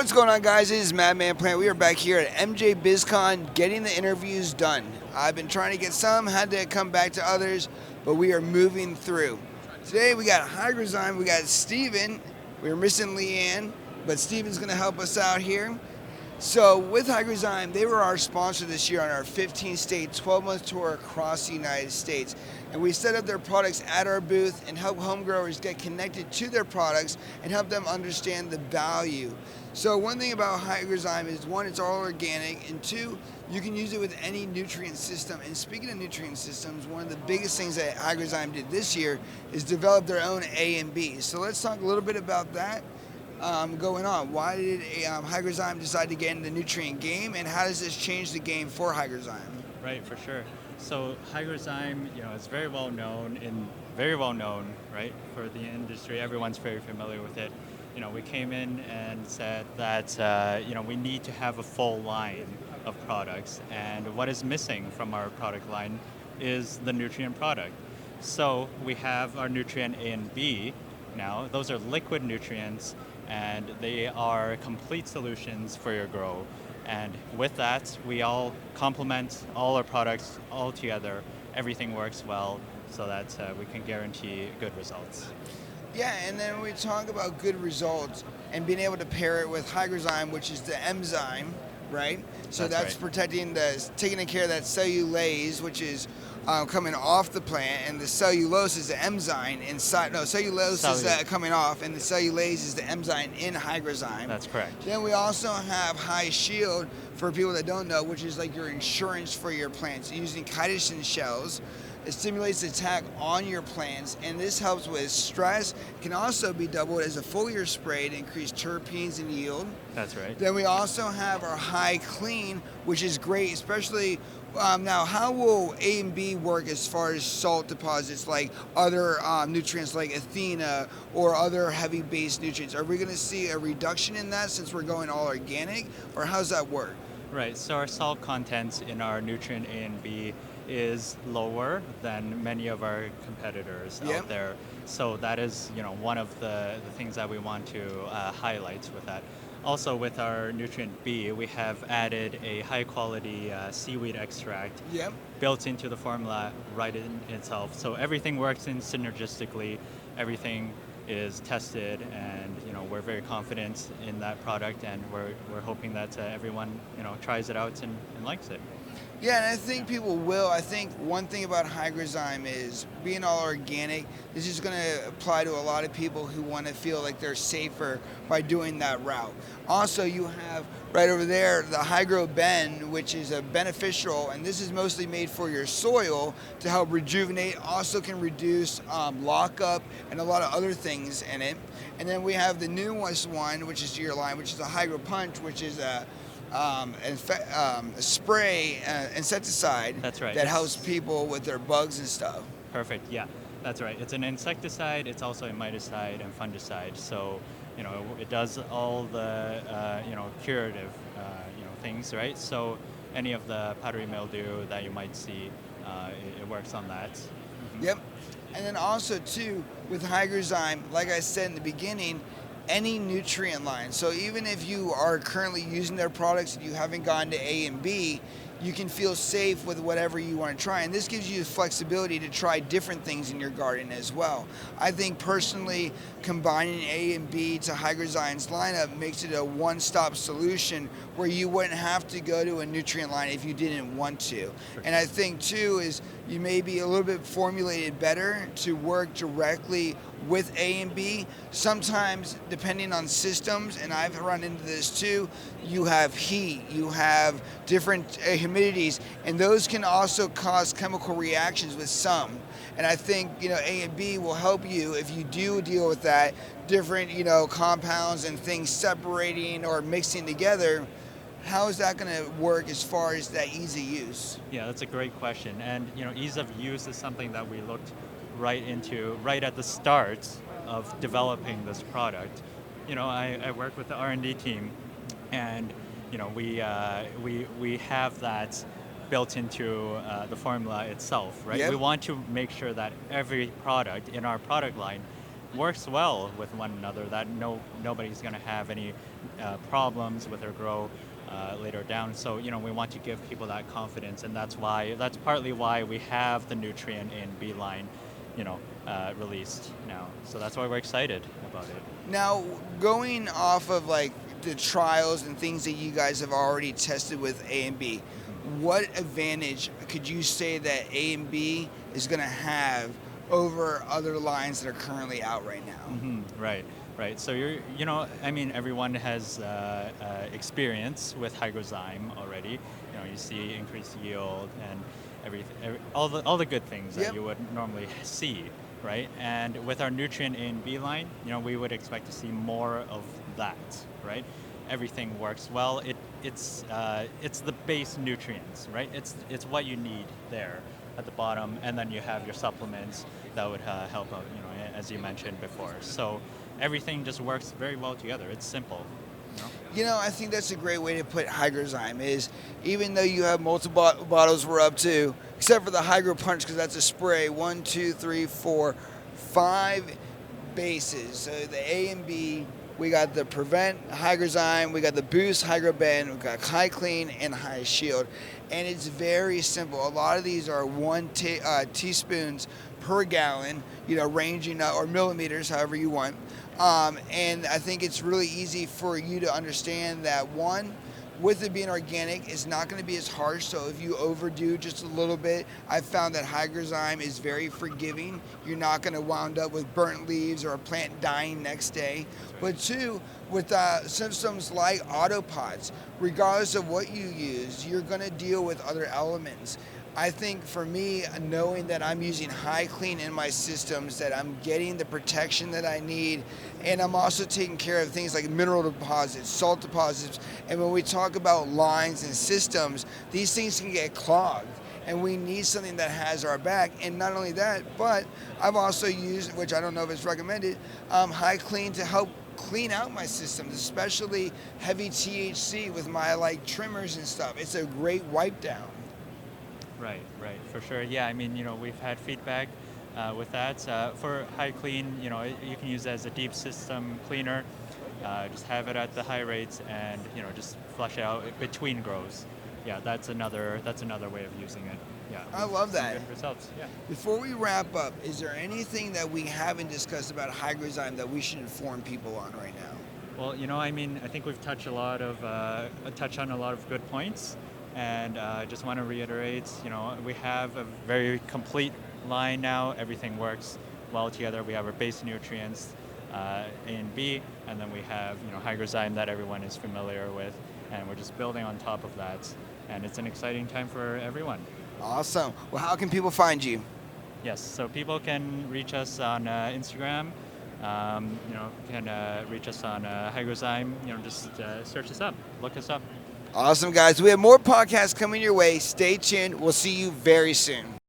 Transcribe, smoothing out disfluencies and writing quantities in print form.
What's going on, guys? It is MadManPlant. We are back here at MJBizCon getting the interviews done. I've been trying to get some, had to come back to others, but we are moving through. Today we got Hygrozyme, we got Steven. We were missing Leanne, but Steven's going to help us out here. So with Hygrozyme, they were our sponsor this year on our 15-state, 12-month tour across the United States. And we set up their products at our booth and help home growers get connected to their products and help them understand the value. So one thing about Hygrozyme is, one, it's all organic, and two, you can use it with any nutrient system. And speaking of nutrient systems, one of the biggest things that Hygrozyme did this year is develop their own A and B. So let's talk a little bit about that. Going on. Why did Hygrozyme decide to get in the nutrient game, and how does this change the game for Hygrozyme? Right, for sure. So Hygrozyme, is very well known, right, for the industry. Everyone's very familiar with it. We came in and said that we need to have a full line of products, and what is missing from our product line is the nutrient product. So we have our nutrient A and B now. Those are liquid nutrients, and they are complete solutions for your grow. And with that, we all complement all our products all together. Everything works well so that we can guarantee good results. Yeah, and then we talk about good results and being able to pair it with Hygrozyme, which is the MZyme, right? So that's right. protecting taking care of that cellulase, which is coming off the plant, and the cellulose is the enzyme inside. No, cellulose is coming off, and the cellulase is the enzyme in Hygrozyme. That's correct. Then we also have High Shield for people that don't know, which is like your insurance for your plants. Using chitosan shells, it stimulates the attack on your plants, and this helps with stress. It can also be doubled as a foliar spray to increase terpenes and yield. That's right. Then we also have our High Clean, which is great, especially now. How will A and B work as far as salt deposits, like other nutrients like Athena or other heavy base nutrients? Are we going to see a reduction in that since we're going all organic, or how's that work? Right, so our salt content in our nutrient A and B is lower than many of our competitors out there. So that is, one of the things that we want to highlight with that. Also, with our nutrient B, we have added a high quality seaweed extract built into the formula right in itself. So everything works in synergistically, everything is tested, and we're very confident in that product, and we're hoping that everyone tries it out and likes it. Yeah, and I think people will. I think one thing about Hygrozyme is being all organic. This is going to apply to a lot of people who want to feel like they're safer by doing that route. Also, you have right over there the HygroBen, which is a beneficial, and this is mostly made for your soil to help rejuvenate. Also can reduce lockup and a lot of other things in it. And then we have the newest one, which is to your line, which is a HygroPunch, which is a spray insecticide. That's right. That helps people with their bugs and stuff. Perfect. Yeah, that's right. It's an insecticide. It's also a miticide and fungicide. So it does all the curative things, right? So any of the powdery mildew that you might see, it works on that. Mm-hmm. Yep. And then also too with Hygrozyme, like I said in the beginning, any nutrient line. So even if you are currently using their products and you haven't gone to A and B, you can feel safe with whatever you want to try. And this gives you the flexibility to try different things in your garden as well. I think personally, combining A and B to Hygrozyme's lineup makes it a one-stop solution where you wouldn't have to go to a nutrient line if you didn't want to. And I think too is you may be a little bit formulated better to work directly with A and B. Sometimes, depending on systems, and I've run into this too, you have heat, you have different humidities, and those can also cause chemical reactions with some. And I think A and B will help you if you do deal with that, different compounds and things separating or mixing together. How is that going to work as far as that ease of use? Yeah, that's a great question. And ease of use is something that we looked right into right at the start of developing this product. I work with the R&D team, and we have that built into the formula itself, right? Yep. We want to make sure that every product in our product line works well with one another. That nobody's going to have any problems with their grow later down. So we want to give people that confidence, and that's partly why we have the nutrient in B line, released now. So that's why we're excited about it. Now, going off of like the trials and things that you guys have already tested with A and B, what advantage could you say that A and B is going to have over other lines that are currently out right now? Right, right. So everyone has experience with Hygrozyme already. You see increased yield and all the good things that Yep. you would normally see, right? And with our nutrient A and B line, we would expect to see more of that, right? Everything works well. It's the base nutrients, right? It's what you need there at the bottom, and then you have your supplements that would help out, as you mentioned before. So everything just works very well together. It's simple. I think that's a great way to put Hygrozyme is even though you have multiple bottles we're up to, except for the Hygro Punch because that's a spray, 1, 2, 3, 4, 5 bases. So the A and B, we got the Prevent Hygrozyme, we got the Boost Hygrobend, we got High Clean and High Shield. And it's very simple. A lot of these are teaspoons per gallon, ranging or millimeters, however you want. And I think it's really easy for you to understand that one, with it being organic, it's not going to be as harsh. So if you overdo just a little bit, I've found that Hygrozyme is very forgiving. You're not going to wound up with burnt leaves or a plant dying next day. But two, with systems like autopods, regardless of what you use, you're going to deal with other elements. I think for me, knowing that I'm using High Clean in my systems, that I'm getting the protection that I need, and I'm also taking care of things like mineral deposits, salt deposits, and when we talk about lines and systems, these things can get clogged, and we need something that has our back. And not only that, but I've also used, which I don't know if it's recommended, High Clean to help clean out my systems, especially heavy THC with my trimmers and stuff. It's a great wipe down. Right, for sure. Yeah, we've had feedback with that. For High Clean, you can use it as a deep system cleaner. Just have it at the high rates and, just flush it out between grows. Yeah, that's another way of using it. Yeah. I love that. Good results. Yeah. Before we wrap up, is there anything that we haven't discussed about Hygrozyme that we should inform people on right now? Well, I think we've touched on a lot of good points. And I just want to reiterate, we have a very complete line now. Everything works well together. We have our base nutrients, A and B, and then we have, Hygrozyme that everyone is familiar with, and we're just building on top of that. And it's an exciting time for everyone. Awesome. Well, how can people find you? Yes, so people can reach us on Instagram. Can reach us on Hygrozyme. Just search us up, look us up. Awesome, guys. We have more podcasts coming your way. Stay tuned. We'll see you very soon.